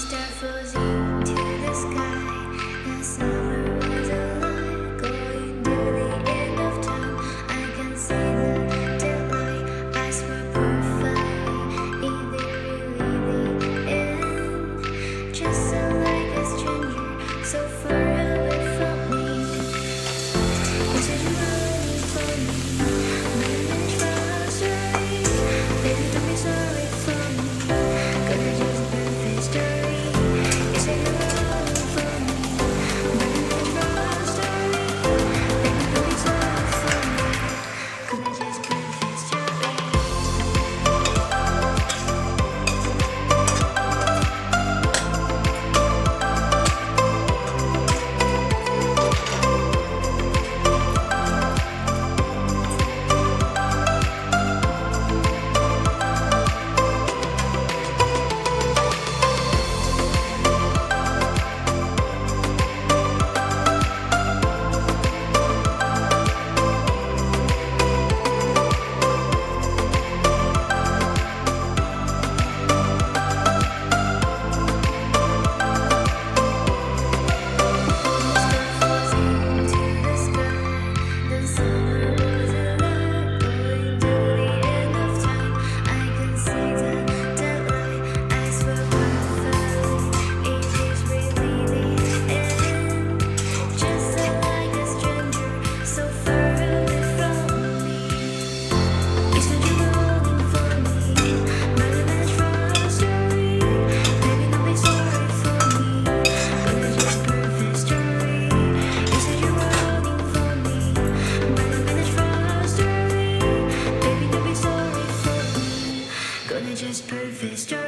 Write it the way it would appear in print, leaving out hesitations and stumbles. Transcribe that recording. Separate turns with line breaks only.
star falls into the sky. The summer was alive, going to the end of time. I can see the daylight. Eyes were perfectly in the really the end. Just like a stranger, so far away from me. You said you're running for me, but I managed from sorry. Baby, don't be sorry for me. Gonna just perfect story. You said you're running for me, but I managed from sorry. Baby, don't be sorry for me. Gonna just perfect story. Just perfect story.